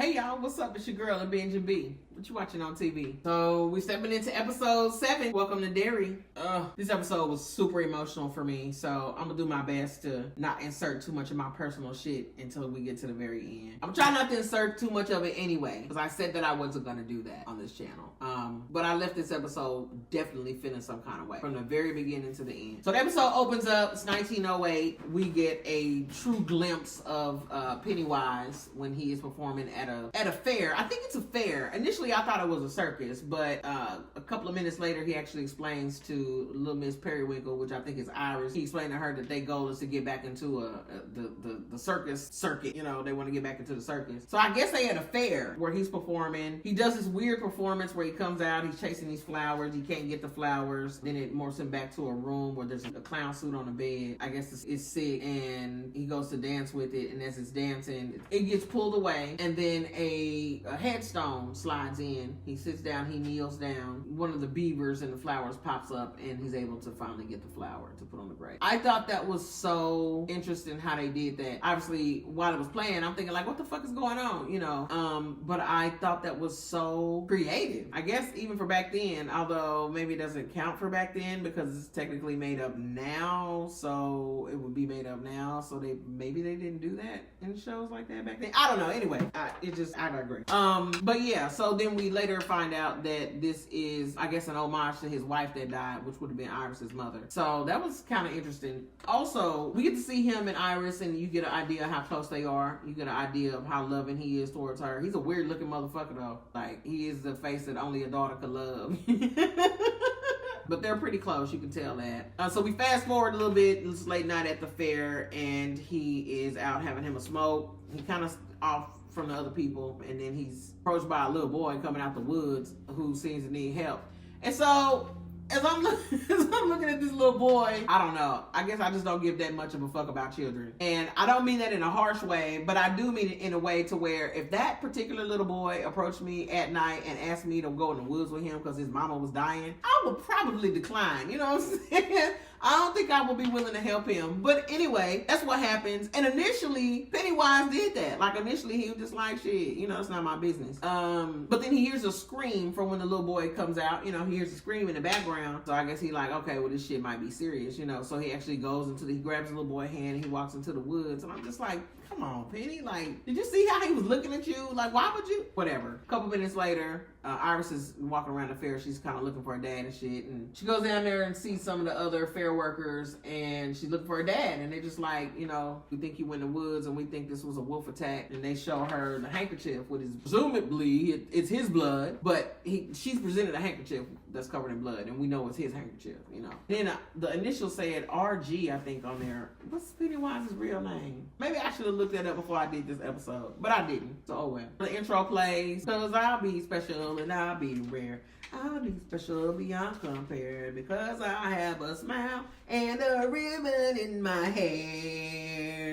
Hey y'all, what's up? It's your girl, Benjamin B. What you watching on TV? So we stepping into episode 7. Welcome to Derry. This episode was super emotional for me, so I'm gonna do my best to not insert too much of my personal shit until we get to the very end. I'm trying not to insert too much of it anyway, because I said that I wasn't gonna do that on this channel. But I left this episode definitely feeling some kind of way from the very beginning to the end. So the episode opens up. It's 1908. We get a true glimpse of Pennywise when he is performing at a fair. I think it's a fair. Initially, I thought it was a circus, but a couple of minutes later, he actually explains to little Miss Periwinkle, which I think is Iris. He explained to her that their goal is to get back into the circus circuit. You know, they want to get back into the circus. So I guess they had a fair where he's performing. He does this weird performance where he comes out, he's chasing these flowers. He can't get the flowers. Then it morphs him back to a room where there's a clown suit on the bed. I guess it's sick, and he goes to dance with it. And as it's dancing, it gets pulled away, and then a headstone slides in. He sits down, he kneels down. One of the beavers and the flowers pops up, and he's able to finally get the flower to put on the grave. I thought that was so interesting how they did that. Obviously, while it was playing, I'm thinking like, what the fuck is going on? You know, but I thought that was so creative. I guess even for back then, although maybe it doesn't count for back then because it's technically made up now, so it would be made up now. So maybe they didn't do that in shows like that back then. I don't know. Anyway, I digress. But yeah, so then we later find out that this is, I guess, an homage to his wife that died, which would have been Iris's mother. So that was kind of interesting. Also, we get to see him and Iris, and you get an idea of how close they are. You get an idea of how loving he is towards her. He's a weird looking motherfucker though. Like, he is the face that only a daughter could love. But they're pretty close, you can tell that. So we fast forward a little bit. It's late night at the fair, and he is out having him a smoke. He kind of off from the other people, and then he's approached by a little boy coming out the woods who seems to need help. And so as I'm looking at this little boy, I don't know. I guess I just don't give that much of a fuck about children. And I don't mean that in a harsh way, but I do mean it in a way to where if that particular little boy approached me at night and asked me to go in the woods with him because his mama was dying, I would probably decline. You know what I'm saying? I don't think I would be willing to help him. But anyway, that's what happens. And initially, Pennywise did that. Like, initially, he was just like, shit, you know, it's not my business. But then he hears a scream from when the little boy comes out. You know, he hears a scream in the background. So I guess he like, okay, well, this shit might be serious, you know. So he actually goes he grabs the little boy's hand, and he walks into the woods. And I'm just like, come on, Penny. Like, did you see how he was looking at you? Like, why would you? Whatever. A couple minutes later, Iris is walking around the fair. She's kind of looking for her dad and shit. And she goes down there and sees some of the other fair workers, and she's looking for her dad. And they're just like, you know, we think he went in the woods, and we think this was a wolf attack. And they show her the handkerchief with his, presumably, it's his blood, but she's presented a handkerchief that's covered in blood, and we know it's his handkerchief, you know. Then the initials said RG, I think, on there. What's Pennywise's real name? Maybe I should have looked that up before I did this episode, but I didn't, so oh well. The intro plays, cause I'll be special and I'll be rare. I'll be special beyond compare because I have a smile and a ribbon in my hair.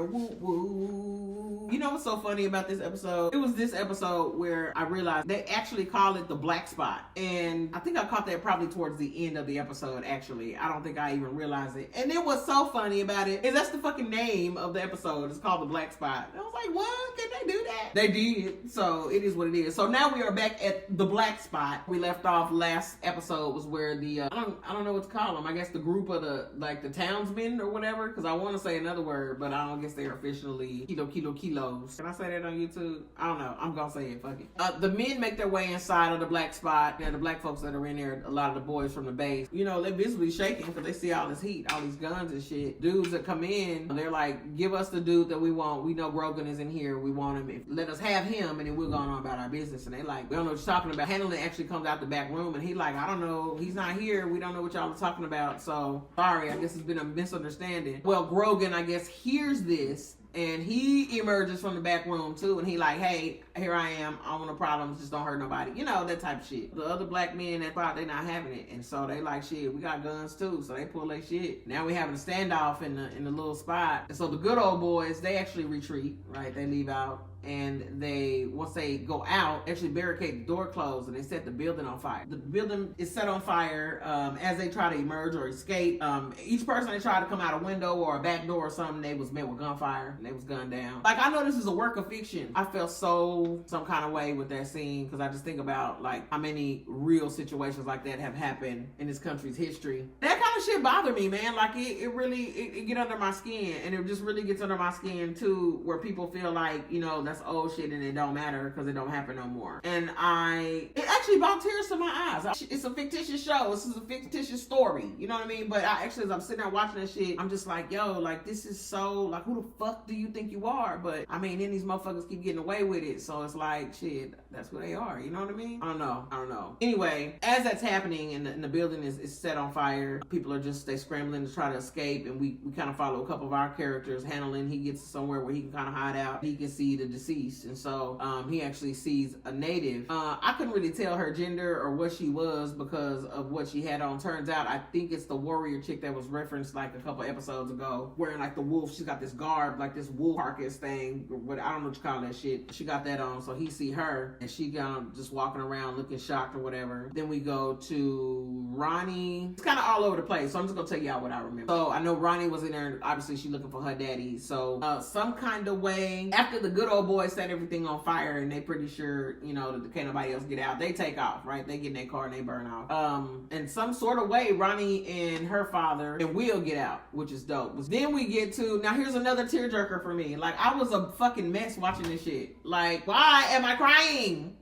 Woo woo. You know what's so funny about this episode? It was this episode where I realized they actually call it the black spot. And I think I caught that probably towards the end of the episode, actually. I don't think I even realized it. And then what's so funny about it is that's the fucking name of the episode. It's called the black spot. And I was like, what? Can they do that? They did. So it is what it is. So now we are back at the black spot. We left off last episode was where the, I don't know what to call them. I guess the group of the townsmen or whatever. Because I want to say another word, but I don't guess they're officially kilos. Can I say that on YouTube? I don't know. I'm gonna say it. Fuck it. The men make their way inside of the black spot. And the black folks that are in there, a lot of the boys from the base, you know, they're visibly shaking because they see all this heat, all these guns and shit. Dudes that come in, they're like, give us the dude that we want. We know Grogan is in here. We want him. Let us have him, and then we're going on about our business. And they like, we don't know what you're talking about. Hamlin actually comes out the back room, and he like, I don't know. He's not here. We don't know what y'all are talking about. So sorry. I guess it's been a misunderstanding. Well, Grogan, I guess, hears this. And he emerges from the back room too, and he like, hey, here I am. I don't want no problems. Just don't hurt nobody. You know, that type of shit. The other black men that thought they not having it, and so they like, shit, we got guns too. So they pull their shit. Now we having a standoff in the little spot. And so the good old boys, they actually retreat, right? They leave out. And they, once they go out, actually barricade the door closed, and they set the building on fire. The building is set on fire as they try to emerge or escape. Each person that tried to come out a window or a back door or something, they was met with gunfire. they was gunned down. Like, I know this is a work of fiction. I felt some kind of way with that scene because I just think about like how many real situations like that have happened in this country's history. That kind of shit bother me, man. Like it really get under my skin, and it just really gets under my skin too, where people feel like, you know, that's old shit and it don't matter because it don't happen no more. And it actually brought tears to my eyes. It's a fictitious show. This is a fictitious story. You know what I mean? But as I'm sitting there watching that shit, I'm just like, yo, like this is so, like, who the fuck do you think you are? But I mean, then these motherfuckers keep getting away with it. So it's like, shit, that's who they are. You know what I mean? I don't know. Anyway, as that's happening and the building is set on fire, people are they scrambling to try to escape, and we kind of follow a couple of our characters. Handling, he gets somewhere where he can kind of hide out. He can see the deceased, and so he actually sees a native. I couldn't really tell her gender or what she was because of what she had on. Turns out, I think it's the warrior chick that was referenced like a couple episodes ago, wearing like the wolf. She's got this garb, like this wolf carcass thing, or what, I don't know what you call that shit. She got that on, so he see her, and she just walking around looking shocked or whatever. Then we go to Ronnie. It's kind of all over the place, so I'm just gonna tell y'all what I remember. So I know Ronnie was in there. Obviously, she's looking for her daddy. So some kind of way, after the good old boys set everything on fire, and they pretty sure, you know, that can't nobody else get out, they take off, right? They get in their car and they burn off. In some sort of way, Ronnie and her father and Will get out, which is dope. Then we get to, now here's another tearjerker for me. Like, I was a fucking mess watching this shit. Like, why am I crying?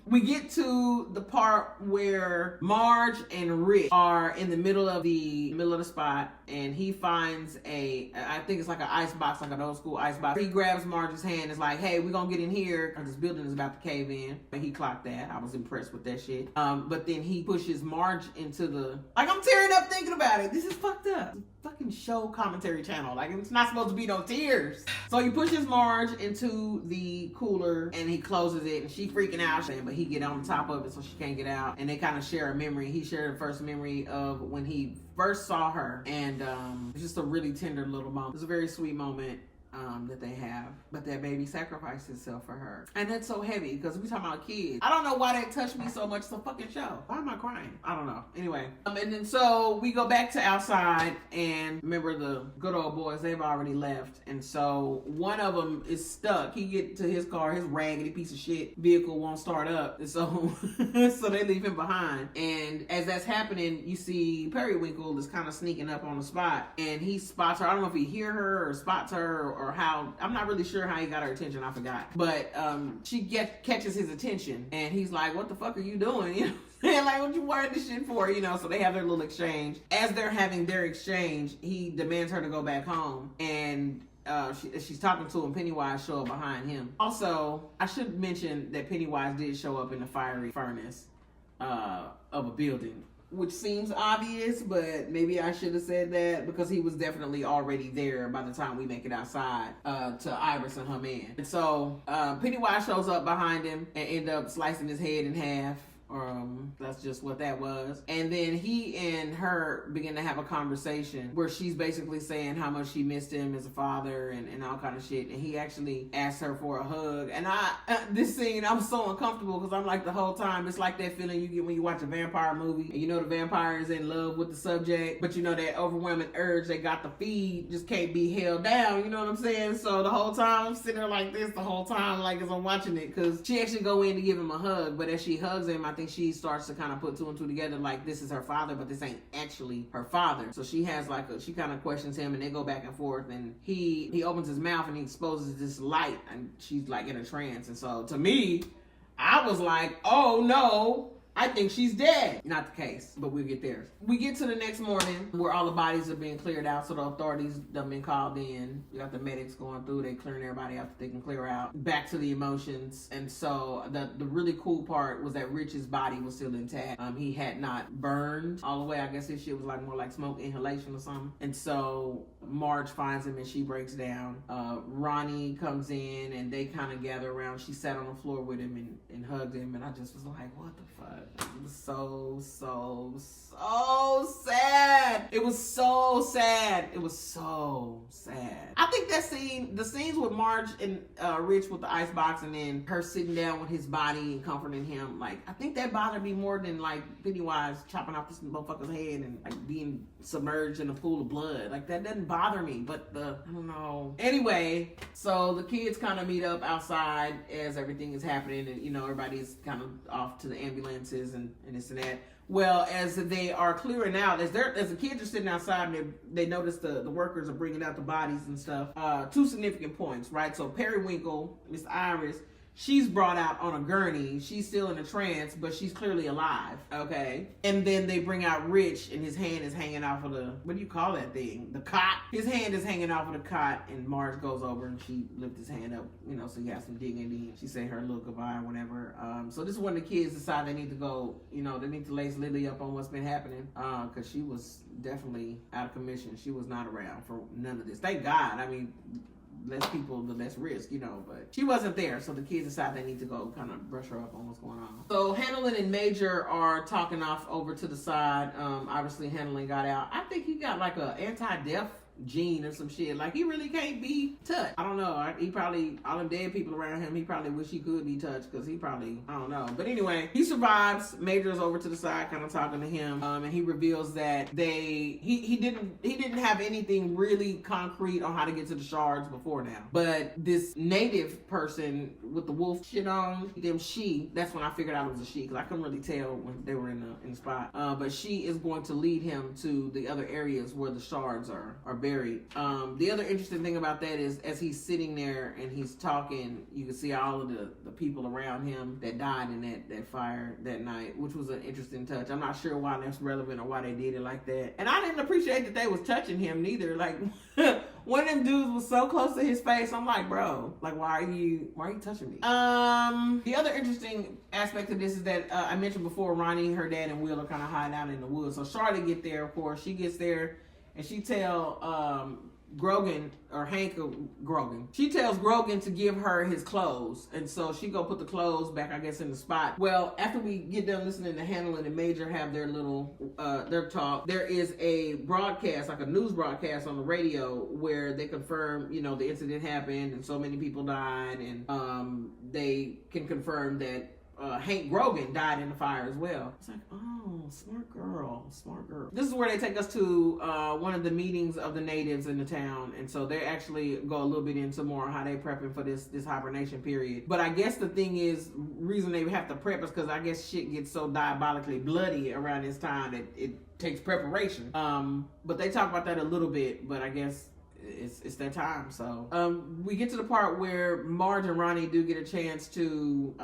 We get to the part where Marge and Rich are in the middle of the spot, and he finds I think it's like an ice box, like an old school ice box. He grabs Marge's hand, is like, hey, we're gonna get in here because this building is about to cave in. And he clocked that. I was impressed with that shit. But then he pushes Marge into like, I'm tearing up thinking about it. This is fucked up. Fucking show commentary channel. Like, it's not supposed to be no tears. So he pushes Marge into the cooler and he closes it, and she freaking out, but he get on top of it so she can't get out. And they kind of share a memory. He shared the first memory of when he first saw her, and it's just a really tender little moment. It's a very sweet moment that they have, but that baby sacrificed himself for her, and that's so heavy because we talking about kids. I don't know why that touched me so much. It's a fucking show. Why am I crying? I don't know. Anyway, and then so we go back to outside, and remember the good old boys, they've already left, and so one of them is stuck. He get to his car, his raggedy piece of shit vehicle won't start up, and so so they leave him behind. And as that's happening, you see Periwinkle is kind of sneaking up on the spot, and he spots her. I don't know if he hear her or spots her or how. I'm not really sure how he got her attention. I forgot. But she catches his attention, and he's like, what the fuck are you doing? You know, and like, what you wearing this shit for? You know, so they have their little exchange. As they're having their exchange, he demands her to go back home, and she's talking to him. Pennywise show up behind him. Also, I should mention that Pennywise did show up in the fiery furnace of a building, which seems obvious, but maybe I should have said that because he was definitely already there by the time we make it outside to Iris and her man. And so Pennywise shows up behind him and end up slicing his head in half. That's just what that was. And then he and her begin to have a conversation where she's basically saying how much she missed him as a father and all kind of shit. And he actually asked her for a hug. And this scene, I'm so uncomfortable because I'm like, the whole time, it's like that feeling you get when you watch a vampire movie and you know the vampire is in love with the subject, but you know that overwhelming urge they got to feed just can't be held down. You know what I'm saying? So the whole time I'm sitting there like this the whole time, like as I'm watching it, because she actually go in to give him a hug, but as she hugs him, I think she starts to kind of put two and two together, like this is her father, but this ain't actually her father. So she has she kind of questions him, and they go back and forth, and he opens his mouth and he exposes this light, and she's like in a trance. And so to me, I was like, oh no, I think she's dead. Not the case, but we'll get there. We get to the next morning where all the bodies are being cleared out, so the authorities done been called in. You got the medics going through, they clearing everybody out that they can clear out. Back to the emotions. And so the really cool part was that Rich's body was still intact. He had not burned all the way. I guess his shit was like more like smoke inhalation or something. And so Marge finds him and she breaks down. Ronnie comes in and they kind of gather around. She sat on the floor with him and hugged him, and I just was like, what the fuck? It was so sad. It was so sad. It was so sad. I think the scenes with Marge and Rich with the icebox and then her sitting down with his body and comforting him, like, I think that bothered me more than like Pennywise chopping off this motherfucker's head and like being submerged in a pool of blood. Like, that doesn't bother me, but I don't know. Anyway, so the kids kind of meet up outside as everything is happening, and you know, everybody's kind of off to the ambulances and this and that. Well, as they are clearing out, as the kids are sitting outside, and they notice the workers are bringing out the bodies and stuff. Two significant points, right? So Periwinkle, Miss Iris, she's brought out on a gurney. She's still in a trance, but she's clearly alive. Okay. And then they bring out Rich, and his hand is hanging off of what do you call that thing? The cot. His hand is hanging off of the cot, and Marge goes over and she lifts his hand up, you know, so he has some dignity. And she say her little goodbye or whatever. So this is when the kids decide they need to go, you know, they need to lace Lily up on what's been happening. Because she was definitely out of commission. She was not around for none of this. Thank God. I mean, less people, the less risk, you know, but she wasn't there, so the kids decide they need to go kind of brush her up on what's going on. So Hanlon and Major are talking off over to the side. Obviously Hanlon got out. I think he got like a anti-death gene or some shit. Like, he really can't be touched. I don't know. He probably, all them dead people around him, he probably wish he could be touched, because he probably, I don't know. But anyway, he survives. Major's over to the side kind of talking to him, and he reveals that he didn't have anything really concrete on how to get to the shards before now. But this native person with the wolf shit on them, that's when I figured out it was a she, because I couldn't really tell when they were in the spot. But she is going to lead him to the other areas where the shards are buried. The other interesting thing about that is, as he's sitting there and he's talking, you can see all of the people around him that died in that fire that night, which was an interesting touch. I'm not sure why that's relevant or why they did it like that. And I didn't appreciate that they was touching him neither. Like, one of them dudes was so close to his face. I'm like, bro, like, why are you touching me? The other interesting aspect of this is that I mentioned before, Ronnie, her dad, and Will are kind of hiding out in the woods. So Charlotte get there, of course. She gets there, and she tell Grogan, or Hank Grogan. She tells Grogan to give her his clothes. And so she go put the clothes back, I guess, in the spot. Well, after we get done listening to Hanlon and Major have their little, their talk, there is a broadcast, like a news broadcast on the radio, where they confirm, you know, the incident happened and so many people died. And they can confirm that Hank Grogan died in the fire as well. It's like, oh, smart girl. This is where they take us to one of the meetings of the natives in the town, and so they actually go a little bit into more how they prepping for this hibernation period. But I guess the thing is, reason they have to prep is because I guess shit gets so diabolically bloody around this time that it takes preparation. But they talk about that a little bit, but I guess it's their time. So we get to the part where Marge and Ronnie do get a chance to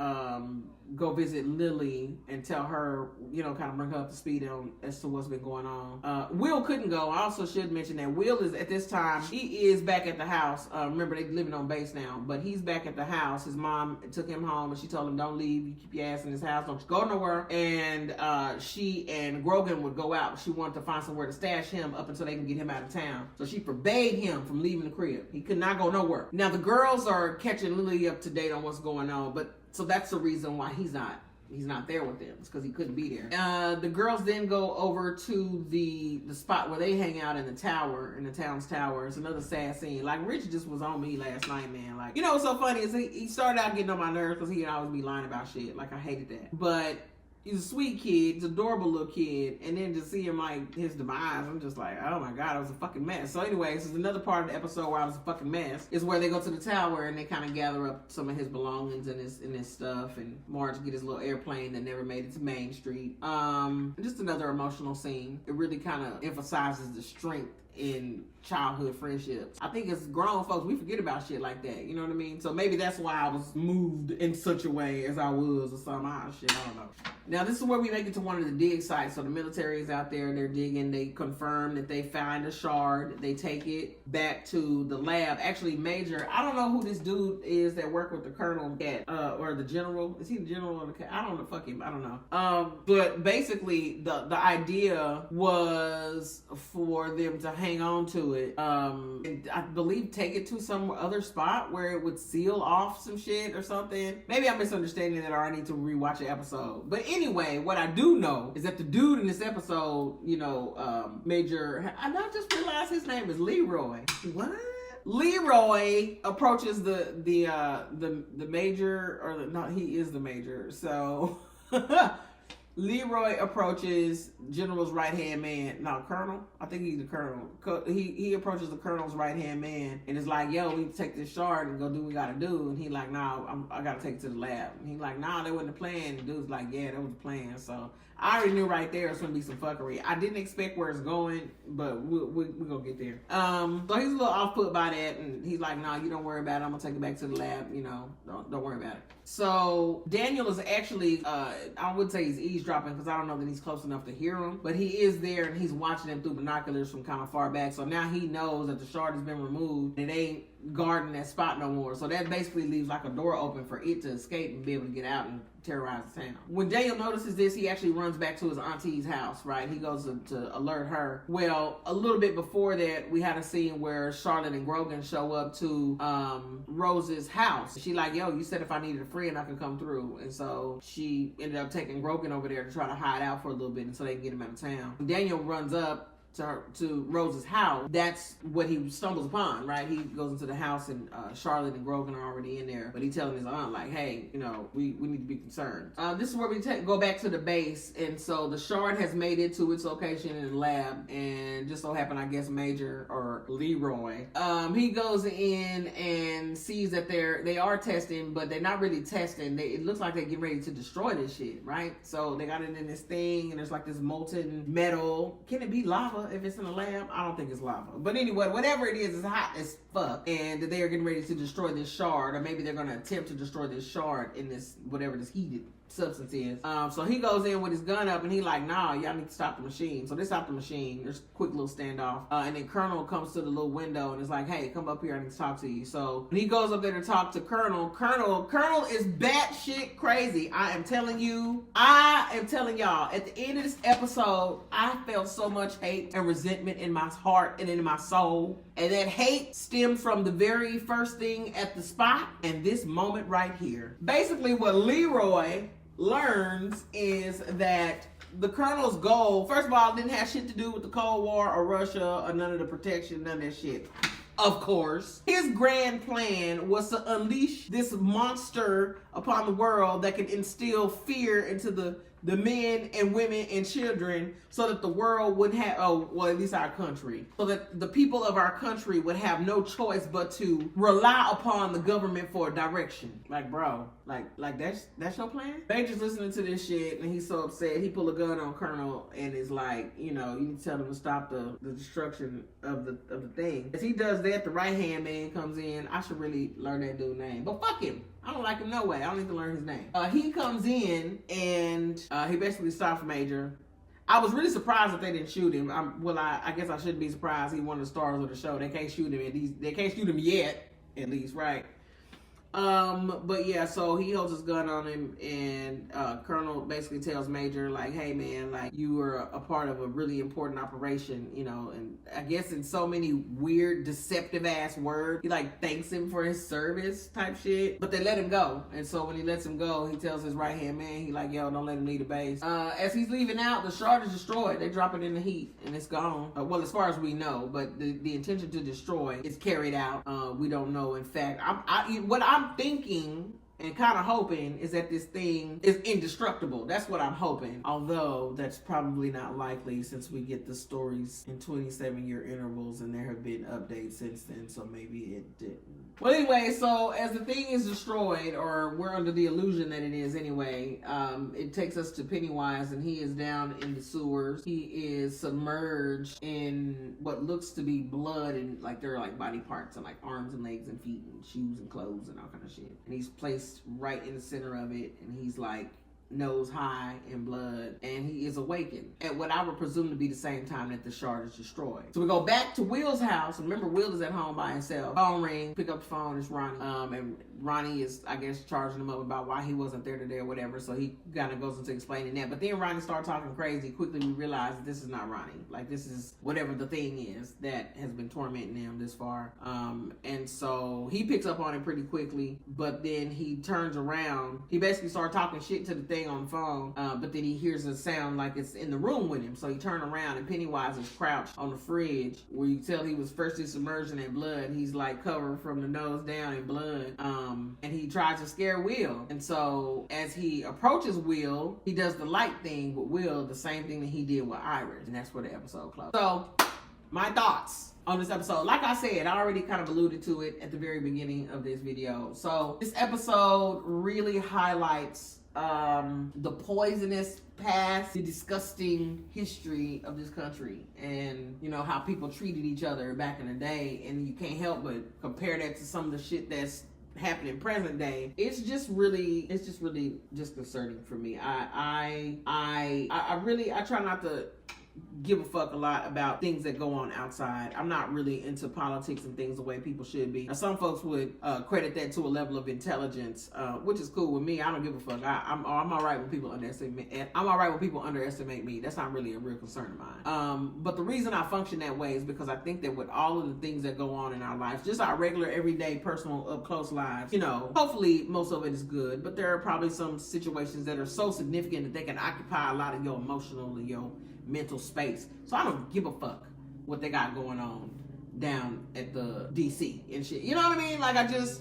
go visit Lily and tell her, you know, kind of bring her up to speed on as to what's been going on. Will couldn't go. I also should mention that Will is, at this time, he is back at the house. Remember, they living on base now, but he's back at the house. His mom took him home and she told him, don't leave, you keep your ass in this house, don't go nowhere. And she and Grogan would go out. She wanted to find somewhere to stash him up until they can get him out of town. So she forbade him from leaving the crib. He could not go nowhere. Now the girls are catching Lily up to date on what's going on, but so that's the reason why he's not there with them. It's because he couldn't be there. The girls then go over to the spot where they hang out in the town's tower. It's another sad scene. Like, Rich just was on me last night, man. Like, you know what's so funny is he started out getting on my nerves because he'd always be lying about shit. Like, I hated that. But he's a sweet kid. He's an adorable little kid. And then to see him, like, his demise, I'm just like, oh my God, I was a fucking mess. So anyway, this is another part of the episode where I was a fucking mess. Is where they go to the tower and they kind of gather up some of his belongings and his stuff. And Marge get his little airplane that never made it to Main Street. Just another emotional scene. It really kind of emphasizes the strength in childhood friendships. I think as grown folks, we forget about shit like that. You know what I mean? So maybe that's why I was moved in such a way as I was, or some shit. I don't know. Now this is where we make it to one of the dig sites. So the military is out there, they're digging. They confirm that they find a shard. They take it back to the lab. Actually, Major, I don't know who this dude is that worked with the colonel or the general. Is he the general or the? I don't know. Fuck him. I don't know. But basically, the idea was for them to hang on to it. And I believe take it to some other spot where it would seal off some shit or something. Maybe I'm misunderstanding that, or I need to rewatch the episode. But anyway, what I do know is that the dude in this episode, Major, I just realized his name is Leroy. What? Leroy approaches the major, he is the major. So Leroy approaches General's right-hand man. No, Colonel. I think he's the Colonel. He approaches the Colonel's right-hand man and is like, yo, we need to take this shard and go do what we got to do. And he like, nah, I got to take it to the lab. And he like, nah, that wasn't the plan. And dude's like, yeah, that was the plan. So I already knew right there it's going to be some fuckery. I didn't expect where it's going, but we're going to get there. So he's a little off put by that. And he's like, nah, you don't worry about it. I'm going to take it back to the lab. Don't worry about it. So Daniel is actually, I would say he's eavesdropping because I don't know that he's close enough to hear him, but he is there and he's watching them through binoculars from kind of far back. So now he knows that the shard has been removed and it ain't guarding that spot no more. So that basically leaves like a door open for it to escape and be able to get out and terrorize the town. When Daniel notices this, he actually runs back to his auntie's house, right? He goes to alert her. Well, a little bit before that, we had a scene where Charlotte and Grogan show up to Rose's house. She like, yo, you said if I needed a friend, I could come through. And so she ended up taking Grogan over there to try to hide out for a little bit until they can get him out of town. Daniel runs up to Rose's house. That's what he stumbles upon, right? He goes into the house and Charlotte and Grogan are already in there, but he's telling his aunt like, hey, we need to be concerned. This is where we go back to the base, and so the shard has made it to its location in the lab, and just so happened, I guess, Major or Leroy, he goes in and sees that they are testing, but they're not really testing. It looks like they get ready to destroy this shit, right? So they got it in this thing, and there's like this molten metal. Can it be lava? If it's in a lab, I don't think it's lava. But anyway, whatever it is, it's hot as fuck. And they are getting ready to destroy this shard, or maybe they're going to attempt to destroy this shard in this, whatever this heated substance is. So he goes in with his gun up and he like, nah, y'all need to stop the machine. So they stop the machine. There's a quick little standoff. And then Colonel comes to the little window and is like, hey, come up here, I need to talk to you. So when he goes up there to talk to Colonel is batshit crazy. I am telling y'all, at the end of this episode, I felt so much hate and resentment in my heart and in my soul. And that hate stemmed from the very first thing at the spot and this moment right here. Basically, what Leroy learns is that the Colonel's goal, first of all, didn't have shit to do with the Cold War or Russia or none of the protection, none of that shit. Of course. His grand plan was to unleash this monster upon the world that could instill fear into the men and women and children so that the world would have, at least our country, so that the people of our country would have no choice but to rely upon the government for direction. Like, bro, like that's your plan? Major's listening to this shit and he's so upset. He pulled a gun on Colonel and is like, you need to tell him to stop the destruction of the thing. As he does that, the right-hand man comes in. I should really learn that dude's name, but fuck him. I don't like him no way. I don't need to learn his name. He comes in and he basically stops Major. I was really surprised that they didn't shoot him. I guess I shouldn't be surprised. He's one of the stars of the show. They can't shoot him. They can't shoot him yet, at least, right? But yeah, so he holds his gun on him and Colonel basically tells Major like, hey man, like you were a part of a really important operation, and I guess in so many weird deceptive ass words, he like thanks him for his service type shit, but they let him go. And so when he lets him go, he tells his right hand man, he like, yo, don't let him leave the base. As he's leaving out, the shard is destroyed. They drop it in the heat and it's gone. Well, as far as we know, but the intention to destroy is carried out. We don't know. In fact, what I'm thinking and kind of hoping is that this thing is indestructible. That's what I'm hoping. Although that's probably not likely since we get the stories in 27-year intervals and there have been updates since then, so maybe it didn't. Well, anyway, so as the thing is destroyed, or we're under the illusion that it is anyway, it takes us to Pennywise and he is down in the sewers. He is submerged in what looks to be blood and like there are like body parts and like arms and legs and feet and shoes and clothes and all kind of shit. And he's placed right in the center of it and he's like nose high in blood and he is awakened at what I would presume to be the same time that the shard is destroyed. So we go back to Will's house. Remember, Will is at home by himself. Phone ring, pick up the phone, it's Ronnie. And Ronnie is, I guess, charging him up about why he wasn't there today or whatever. So he kind of goes into explaining that. But then Ronnie starts talking crazy. Quickly we realize that this is not Ronnie. Like, this is whatever the thing is that has been tormenting him this far. And so he picks up on it pretty quickly. But then he turns around. He basically starts talking shit to the thing on the phone. But then he hears a sound like it's in the room with him. So he turned around and Pennywise is crouched on the fridge where you tell he was first submerged in blood. He's like covered from the nose down in blood. And he tries to scare Will. And so as he approaches Will, he does the light thing with Will, the same thing that he did with Iris. And that's where the episode closed. So my thoughts on this episode. Like I said, I already kind of alluded to it at the very beginning of this video. So this episode really highlights the poisonous past, the disgusting history of this country, and you know how people treated each other back in the day, and you can't help but compare that to some of the shit that's happening present day. It's just really disconcerting for me. I try not to give a fuck a lot about things that go on outside. I'm not really into politics and things the way people should be. Now, some folks would credit that to a level of intelligence, which is cool with me. I don't give a fuck. I'm all right when people underestimate. I'm all right when people underestimate me. That's not really a real concern of mine. But the reason I function that way is because I think that with all of the things that go on in our lives, just our regular, everyday, personal, up close lives, you know, hopefully most of it is good. But there are probably some situations that are so significant that they can occupy a lot of your emotional and your mental space. So I don't give a fuck what they got going on down at the DC and shit. You know what I mean? Like,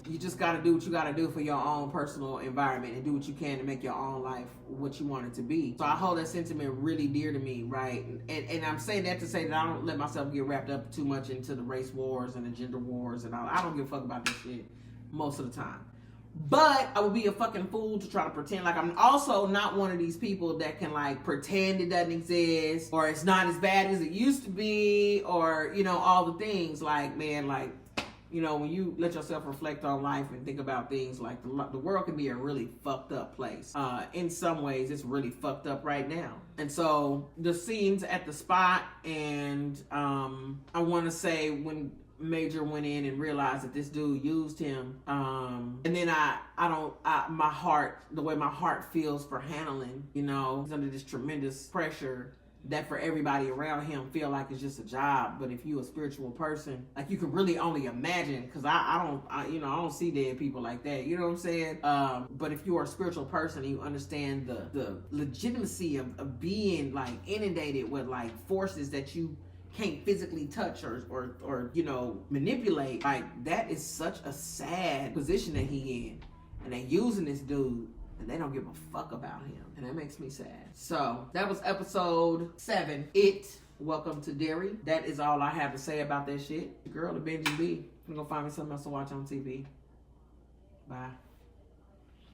you just gotta do what you gotta do for your own personal environment and do what you can to make your own life what you want it to be. So I hold that sentiment really dear to me, right? And I'm saying that to say that I don't let myself get wrapped up too much into the race wars and the gender wars and all. I don't give a fuck about this shit most of the time. But I would be a fucking fool to try to pretend. Like, I'm also not one of these people that can like pretend it doesn't exist or it's not as bad as it used to be, or, you know, all the things. Like, man, like, you know, when you let yourself reflect on life and think about things, like the world can be a really fucked up place. In some ways, it's really fucked up right now. And so the scenes at the spot, and I want to say when Major went in and realized that this dude used him, and then my heart, the way my heart feels for handling, you know, he's under this tremendous pressure that for everybody around him feel like it's just a job. But if you a spiritual person, like, you can really only imagine, because I don't see dead people like that, you know what I'm saying? But if you are a spiritual person and you understand the legitimacy of being like inundated with like forces that you can't physically touch or you know, manipulate, like, that is such a sad position that he in, and they using this dude and they don't give a fuck about him, and that makes me sad. So that was episode 7, Welcome to Derry. That is all I have to say about that shit. Girl, the Benji B. I'm gonna go find me something else to watch on TV. Bye.